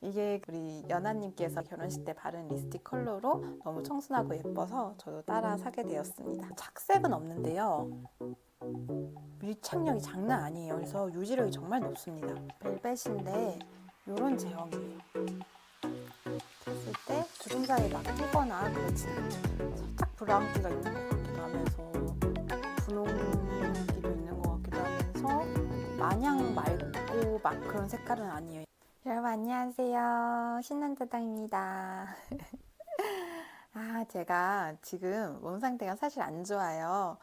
이게 우리 연하님께서 결혼식 때 바른 립스틱 컬러로 너무 청순하고 예뻐서 저도 따라 사게 되었습니다. 착색은 없는데요, 밀착력이 장난 아니에요. 그래서 유지력이 정말 높습니다. 벨벳인데 이런 제형이에요. 했을 때 주름살이 막 끼거나 그렇진 않죠. 살짝 브라운기가 있는 것 같기도 하면서 분홍기도 있는 것 같기도 하면서 마냥 맑고 막 그런 색깔은 아니에요. 여러분 안녕하세요. 신난다당입니다. 제가 지금 몸 상태가 사실 안 좋아요.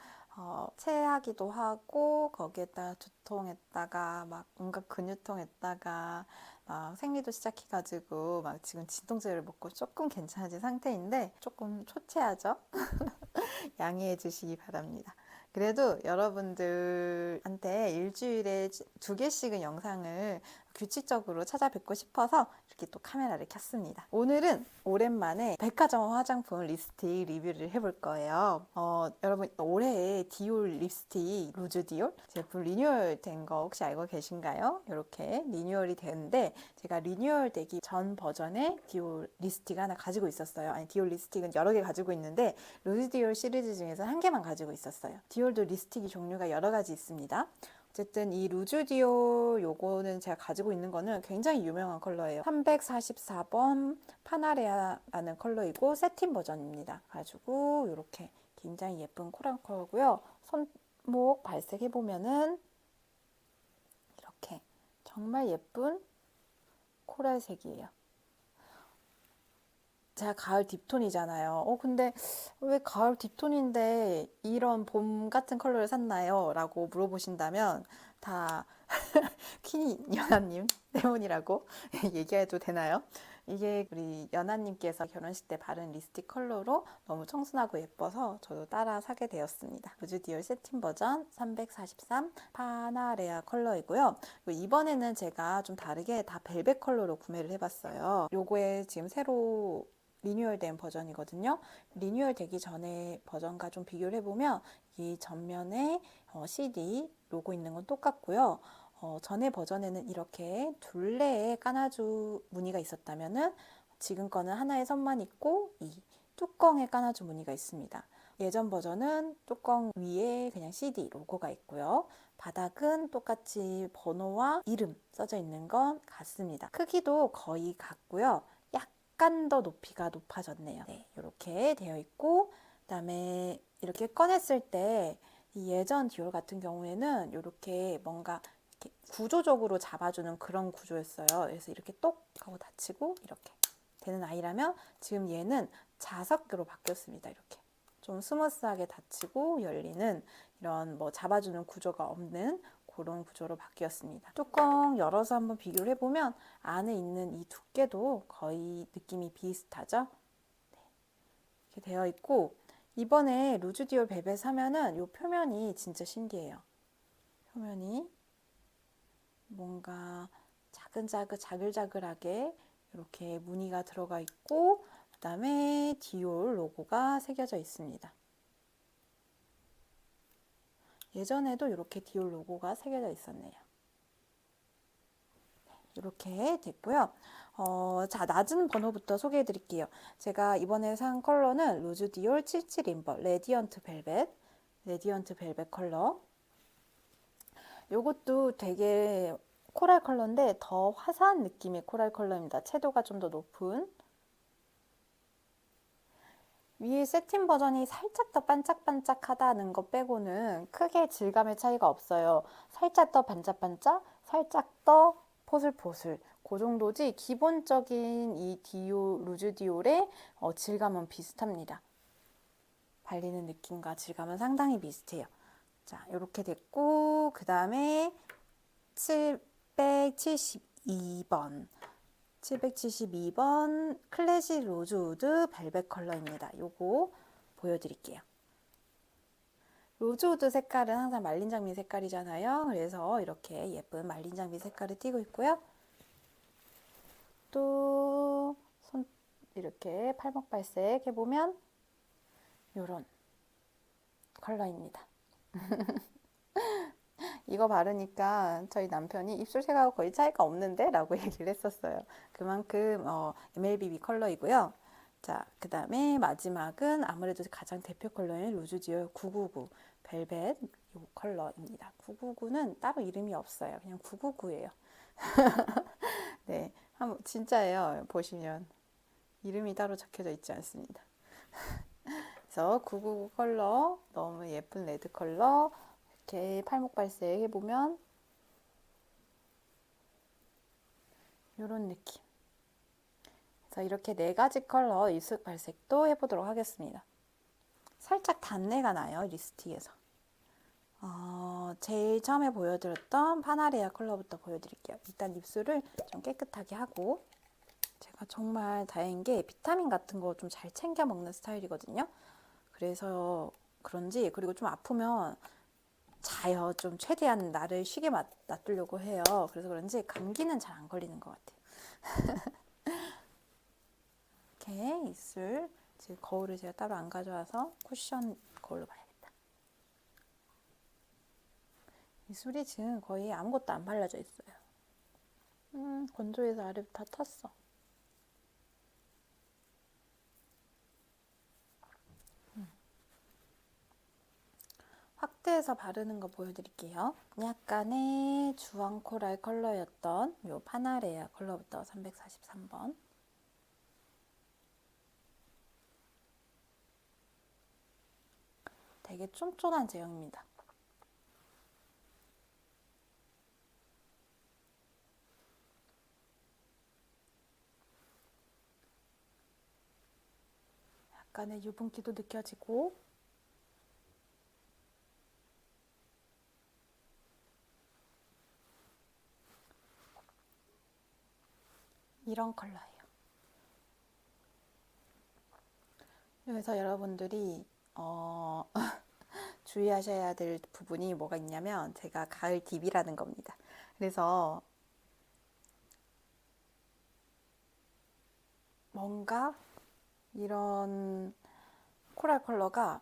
체하기도 하고 거기에다가 두통했다가 막 온갖 근육통했다가 막 생리도 시작해가지고 막 지금 진통제를 먹고 조금 괜찮아진 상태인데 조금 초췌하죠? 양해해 주시기 바랍니다. 그래도 여러분들한테 일주일에 2개씩은 영상을 규칙적으로 찾아뵙고 싶어서 이렇게 또 카메라를 켰습니다. 오늘은 오랜만에 백화점 화장품 립스틱 리뷰를 해볼 거예요. 여러분 올해 디올 립스틱 루즈 디올 제품 리뉴얼 된 거 혹시 알고 계신가요? 이렇게 리뉴얼이 되는데 제가 리뉴얼 되기 전 버전의 디올 립스틱 하나 가지고 있었어요. 아니 디올 립스틱은 여러 개 가지고 있는데 루즈 디올 시리즈 중에서 한 개만 가지고 있었어요. 디올도 립스틱이 종류가 여러 가지 있습니다. 어쨌든 이 루즈 디올 요거는 제가 가지고 있는 거는 굉장히 유명한 컬러예요. 344번 파나레아라는 컬러이고 세틴 버전입니다. 가지고 이렇게 굉장히 예쁜 코랄 컬러고요. 손목 발색해 보면은 이렇게 정말 예쁜 코랄색이에요. 제가 가을 딥톤이잖아요. 근데 왜 가을 딥톤인데 이런 봄 같은 컬러를 샀나요? 라고 물어보신다면 다 퀸이 연하님 때문이라고 얘기해도 되나요? 이게 우리 연하님께서 결혼식 때 바른 립스틱 컬러로 너무 청순하고 예뻐서 저도 따라 사게 되었습니다. 루즈 디올 세틴 버전 343 파나레아 컬러이고요. 이번에는 제가 좀 다르게 다 벨벳 컬러로 구매를 해봤어요. 요거에 지금 새로 리뉴얼된 버전이거든요. 리뉴얼 되기 전에 버전과 좀 비교를 해보면 이 전면에 CD 로고 있는 건 똑같고요. 전에 버전에는 이렇게 둘레에 까나주 무늬가 있었다면은 지금 거는 하나의 선만 있고 이 뚜껑에 까나주 무늬가 있습니다. 예전 버전은 뚜껑 위에 그냥 CD 로고가 있고요. 바닥은 똑같이 번호와 이름 써져 있는 건 같습니다. 크기도 거의 같고요. 약간 더 높이가 높아졌네요. 네, 이렇게 되어 있고 그다음에 이렇게 꺼냈을 때 이 예전 디올 같은 경우에는 이렇게 뭔가 이렇게 구조적으로 잡아주는 그런 구조였어요. 그래서 이렇게 똑 하고 닫히고 이렇게 되는 아이라면 지금 얘는 자석으로 바뀌었습니다. 이렇게 좀 스무스하게 닫히고 열리는 이런 뭐 잡아주는 구조가 없는 그런 구조로 바뀌었습니다. 뚜껑 열어서 한번 비교를 해보면 안에 있는 이 두께도 거의 느낌이 비슷하죠? 네, 이렇게 되어 있고 이번에 루즈 디올 벨벳 사면은 이 표면이 진짜 신기해요. 표면이 뭔가 자글자글하게 이렇게 무늬가 들어가 있고 그 다음에 디올 로고가 새겨져 있습니다. 예전에도 이렇게 디올 로고가 새겨져 있었네요. 이렇게 됐고요. 자, 낮은 번호부터 소개해 드릴게요. 제가 이번에 산 컬러는 루즈 디올 77 인버 레디언트 벨벳 컬러. 요것도 되게 코랄 컬러인데 더 화사한 느낌의 코랄 컬러입니다. 채도가 좀 더 높은. 위에 세팅 버전이 살짝 더 반짝반짝하다는 것 빼고는 크게 질감의 차이가 없어요. 살짝 더 반짝반짝, 살짝 더 포슬포슬. 그 정도지 기본적인 이 루즈 디올의 질감은 비슷합니다. 발리는 느낌과 질감은 상당히 비슷해요. 자, 이렇게 됐고 그 다음에 772번 클래식 로즈우드 벨벳 컬러입니다. 요거 보여드릴게요. 로즈우드 색깔은 항상 말린 장미 색깔이잖아요. 그래서 이렇게 예쁜 말린 장미 색깔을 띠고 있고요. 또 손 이렇게 팔목 발색 해보면 요런 컬러입니다. 이거 바르니까 저희 남편이 입술색하고 거의 차이가 없는데? 라고 얘기를 했었어요. 그만큼 MLBB 컬러이고요. 자, 그 다음에 마지막은 아무래도 가장 대표 컬러인 루즈디올 999 벨벳 이 컬러입니다. 999는 따로 이름이 없어요. 그냥 999예요. 네, 진짜예요. 보시면 이름이 따로 적혀져 있지 않습니다. 그래서 999 컬러 너무 예쁜 레드 컬러 이렇게 팔목 발색 해보면 이런 느낌. 그래서 이렇게 네 가지 컬러 입술 발색도 해보도록 하겠습니다. 살짝 단내가 나요, 립스틱에서. 제일 처음에 보여드렸던 파나레아 컬러부터 보여드릴게요. 일단 입술을 좀 깨끗하게 하고, 제가 정말 다행인 게 비타민 같은 거 좀 잘 챙겨 먹는 스타일이거든요. 그래서 그런지, 그리고 좀 아프면 자요. 좀 최대한 나를 쉬게 놔두려고 해요. 그래서 그런지 감기는 잘 안 걸리는 것 같아요. 이렇게 입술, 지금 거울을 제가 따로 안 가져와서 쿠션 거울로 봐야겠다. 입술이 지금 거의 아무것도 안 발라져 있어요. 건조해서 아래 다 텄어. 확대해서 바르는 거 보여드릴게요. 약간의 주황 코랄 컬러였던 요 파나레아 컬러부터 343번. 되게 쫀쫀한 제형입니다. 약간의 유분기도 느껴지고 이런 컬러예요. 그래서 여러분들이 주의하셔야 될 부분이 뭐가 있냐면 제가 가을 딥이라는 겁니다. 그래서 뭔가 이런 코랄 컬러가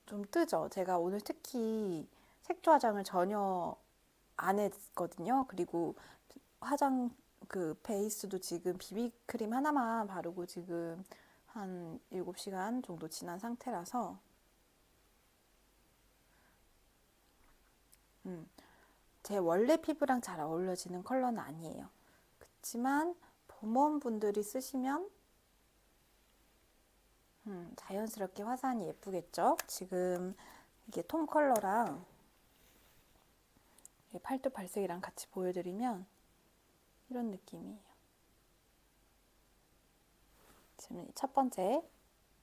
좀 뜨죠. 제가 오늘 특히 색조 화장을 전혀 안 했거든요. 그리고 화장 그 베이스도 지금 비비크림 하나만 바르고 지금 한 7시간 정도 지난 상태라서 제 원래 피부랑 잘 어울려지는 컬러는 아니에요. 그렇지만 봄원분들이 쓰시면 자연스럽게 화사하니 예쁘겠죠? 지금 이게 톰 컬러랑 팔뚝 발색이랑 같이 보여드리면 이런 느낌이에요. 지금 첫 번째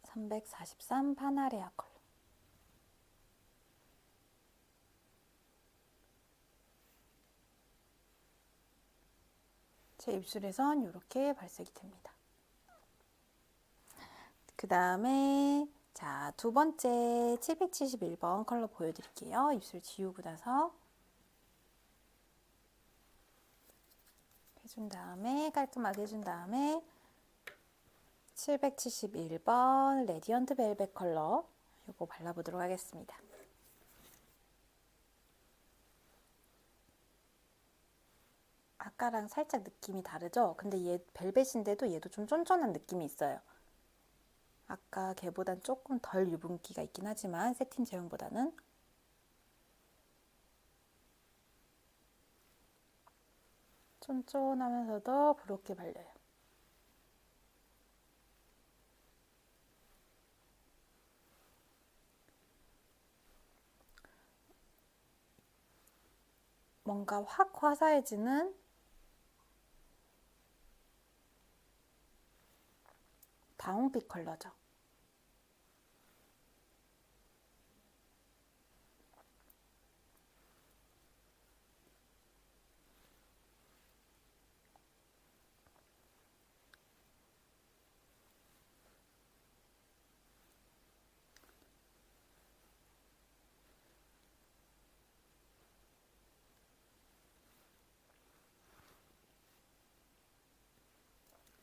343 파나레아 컬러. 제 입술에선 이렇게 발색이 됩니다. 그 다음에 자, 두 번째 771번 컬러 보여드릴게요. 입술 지우고 나서 해준 다음에 깔끔하게 해준 다음에 771번 레디언트 벨벳 컬러 이거 발라보도록 하겠습니다. 아까랑 살짝 느낌이 다르죠? 근데 얘 벨벳인데도 얘도 좀 쫀쫀한 느낌이 있어요. 아까 걔보단 조금 덜 유분기가 있긴 하지만 세틴 제형보다는 쫀쫀하면서도 부드럽게 발려요. 뭔가 확 화사해지는 다홍빛 컬러죠.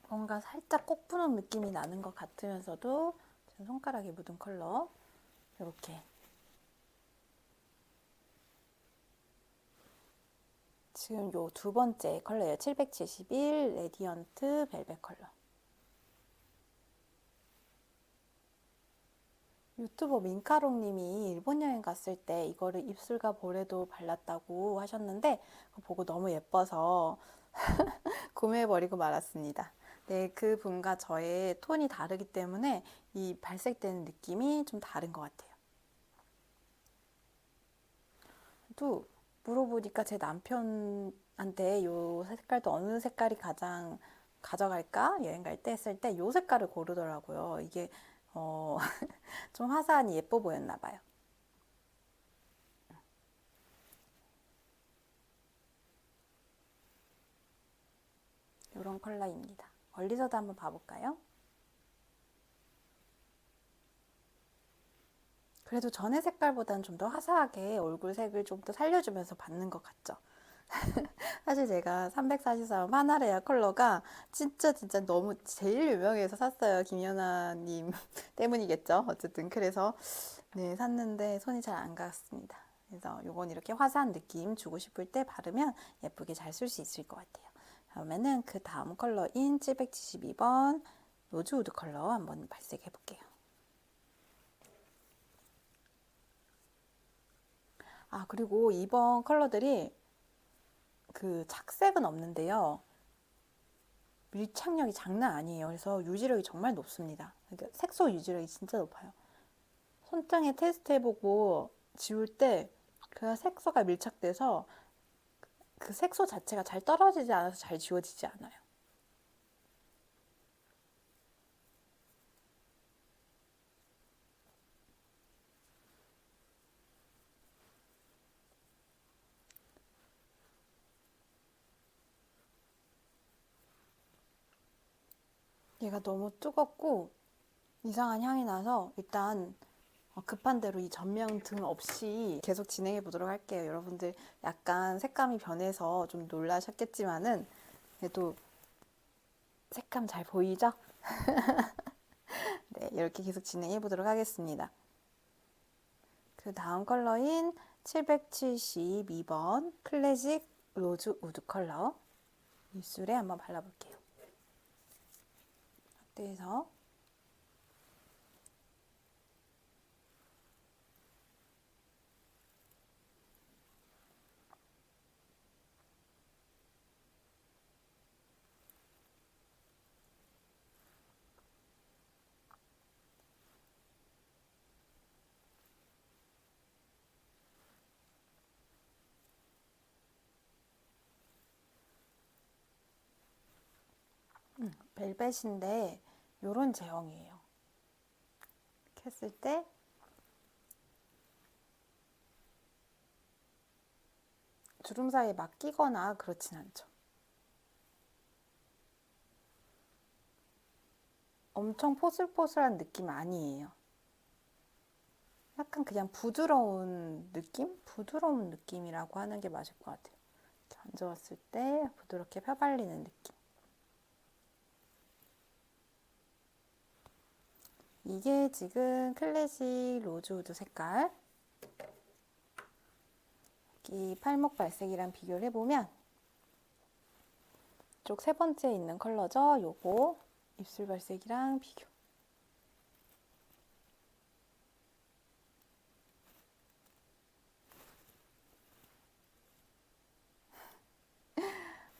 뭔가 살짝 꼭 부는 느낌이 나는 것 같으면서도 제 손가락에 묻은 컬러 이렇게 지금 요 두 번째 컬러예요. 771 레디언트 벨벳 컬러. 유튜버 민카롱님이 일본 여행 갔을 때 이거를 입술과 볼에도 발랐다고 하셨는데 그거 보고 너무 예뻐서 구매해버리고 말았습니다. 네, 그 분과 저의 톤이 다르기 때문에 이 발색되는 느낌이 좀 다른 것 같아요. 또 물어보니까 제 남편한테 요 색깔도 어느 색깔이 가장 가져갈까? 여행 갈 때 했을 때 요 색깔을 고르더라고요. 이게 좀 화사하니 예뻐 보였나 봐요. 이런 컬러입니다. 멀리서도 한번 봐볼까요? 그래도 전의 색깔보다는 좀 더 화사하게 얼굴 색을 좀 더 살려주면서 받는 것 같죠? 사실 제가 343 하나레아 컬러가 진짜 너무 제일 유명해서 샀어요. 김연아님 때문이겠죠. 어쨌든 그래서 네 샀는데 손이 잘 안 갔습니다. 그래서 요건 이렇게 화사한 느낌 주고 싶을 때 바르면 예쁘게 잘 쓸 수 있을 것 같아요. 그러면은 그 다음 컬러인 772번 로즈우드 컬러 한번 발색해 볼게요. 아, 그리고 이번 컬러들이 그 착색은 없는데요. 밀착력이 장난 아니에요. 그래서 유지력이 정말 높습니다. 그러니까 색소 유지력이 진짜 높아요. 손등에 테스트 해보고 지울 때 그 색소가 밀착돼서 그 색소 자체가 잘 떨어지지 않아서 잘 지워지지 않아요. 얘가 너무 뜨겁고 이상한 향이 나서 일단 급한 대로 이 전명 등 없이 계속 진행해 보도록 할게요. 여러분들 약간 색감이 변해서 좀 놀라셨겠지만은 그래도 색감 잘 보이죠? 네, 이렇게 계속 진행해 보도록 하겠습니다. 그 다음 컬러인 772번 클래식 로즈 우드 컬러 입술에 한번 발라볼게요. 확대해서 벨벳인데 요런 제형이에요. 이렇게 했을 때 주름 사이에 막 끼거나 그렇진 않죠. 엄청 포슬포슬한 느낌 아니에요. 약간 그냥 부드러운 느낌? 부드러운 느낌이라고 하는 게 맞을 것 같아요. 이렇게 얹어왔을 때 부드럽게 펴발리는 느낌. 이게 지금 클래식 로즈우드 색깔. 이 팔목 발색이랑 비교를 해보면 이쪽 세 번째 있는 컬러죠. 요거 입술 발색이랑 비교.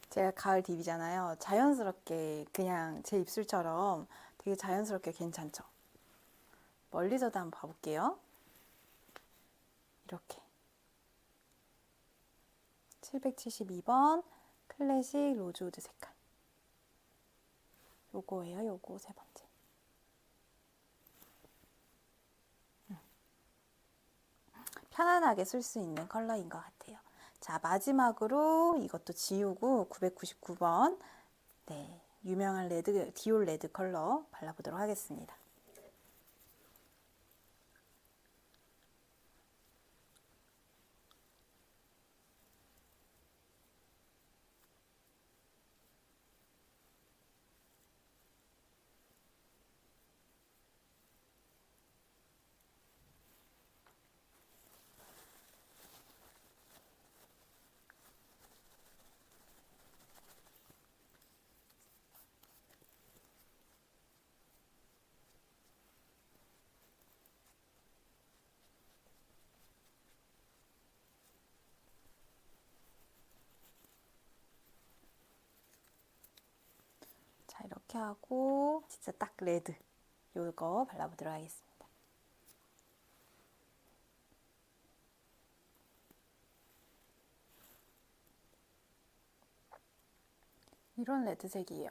제가 가을 딥이잖아요. 자연스럽게 그냥 제 입술처럼 되게 자연스럽게 괜찮죠? 멀리서도 한번 봐볼게요. 이렇게 772번 클래식 로즈우드 색깔 요거예요. 요거 세 번째. 편안하게 쓸 수 있는 컬러인 것 같아요. 자, 마지막으로 이것도 지우고 999번 네, 유명한 레드 디올 레드 컬러 발라보도록 하겠습니다. 이렇게 하고 진짜 딱 레드 요거 발라보도록 하겠습니다. 이런 레드색이에요.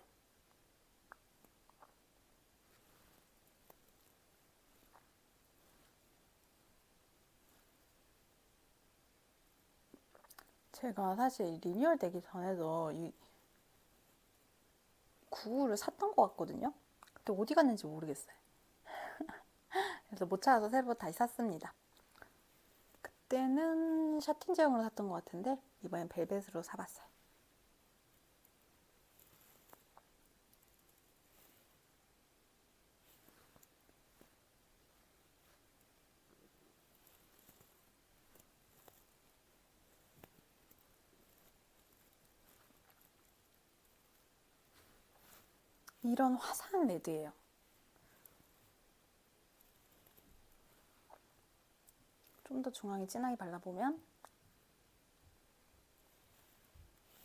제가 사실 리뉴얼 되기 전에도 이 99를 샀던 것 같거든요. 근데 어디 갔는지 모르겠어요. 그래서 못 찾아서 새로 다시 샀습니다. 그때는 샤틴 제형으로 샀던 것 같은데 이번엔 벨벳으로 사봤어요. 이런 화사한 레드예요. 좀 더 중앙에 진하게 발라보면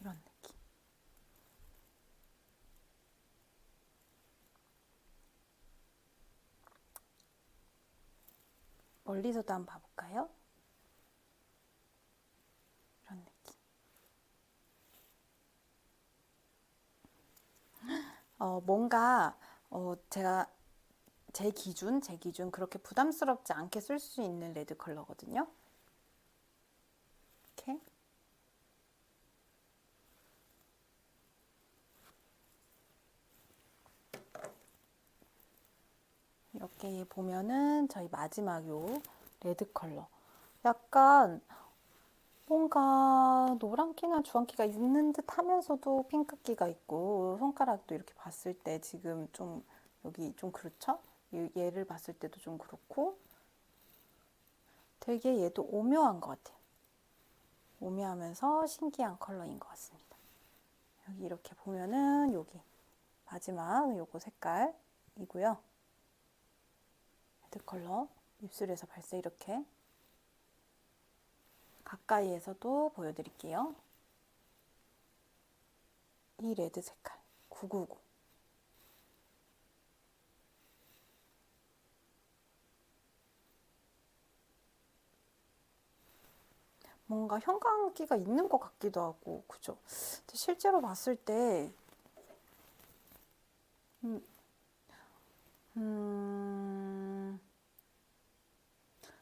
이런 느낌. 멀리서도 한번 봐볼까요? 이런 느낌. 뭔가 제가 제 기준 그렇게 부담스럽지 않게 쓸 수 있는 레드 컬러거든요. 이렇게 이렇게 보면은 저희 마지막 요 레드 컬러 약간 뭔가 노란기나 주황기가 있는 듯 하면서도 핑크기가 있고 손가락도 이렇게 봤을 때 지금 좀 여기 좀 그렇죠? 얘를 봤을 때도 좀 그렇고 되게 얘도 오묘한 것 같아요. 오묘하면서 신기한 컬러인 것 같습니다. 여기 이렇게 보면은 여기 마지막 요거 색깔이고요. 레드 컬러 입술에서 발색 이렇게 가까이에서도 보여드릴게요. 이 레드 색깔 999 뭔가 형광기가 있는 것 같기도 하고 그죠? 실제로 봤을 때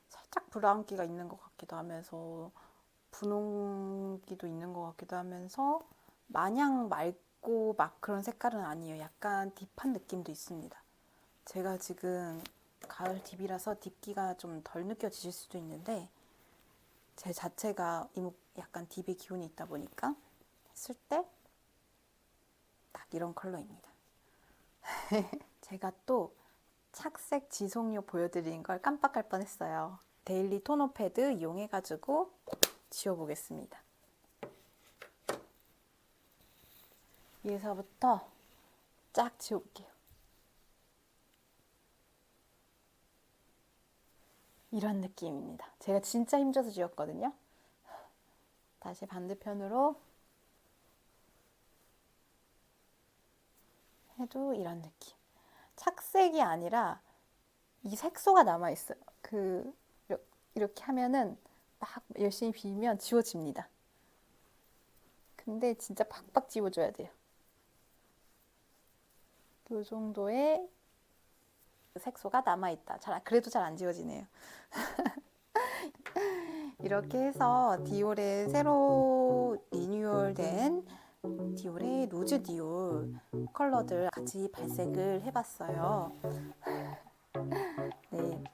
살짝 브라운기가 있는 것 같기도 하면서 분홍기도 있는 것 같기도 하면서 마냥 맑고 막 그런 색깔은 아니에요. 약간 딥한 느낌도 있습니다. 제가 지금 가을 딥이라서 딥기가 좀 덜 느껴지실 수도 있는데 제 자체가 약간 딥의 기운이 있다 보니까 했을 때 딱 이런 컬러입니다. 제가 또 착색 지속료 보여드린 걸 깜빡할 뻔했어요. 데일리 토너 패드 이용해가지고 지워보겠습니다. 위에서부터 쫙 지워볼게요. 이런 느낌입니다. 제가 진짜 힘줘서 지웠거든요. 다시 반대편으로 해도 이런 느낌. 착색이 아니라 이 색소가 남아있어요. 이렇게 하면은 막 열심히 비비면 지워집니다. 근데 진짜 팍팍 지워줘야 돼요. 이 정도의 색소가 남아있다. 그래도 잘 안 지워지네요. 이렇게 해서 디올의 새로 리뉴얼된 디올의 루즈 디올 컬러들 같이 발색을 해봤어요.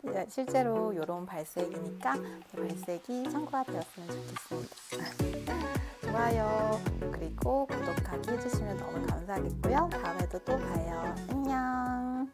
네, 실제로 이런 발색이니까 발색이 참고가 되었으면 좋겠습니다. 좋아요 그리고 구독하기 해주시면 너무 감사하겠고요. 다음에도 또 봐요. 안녕.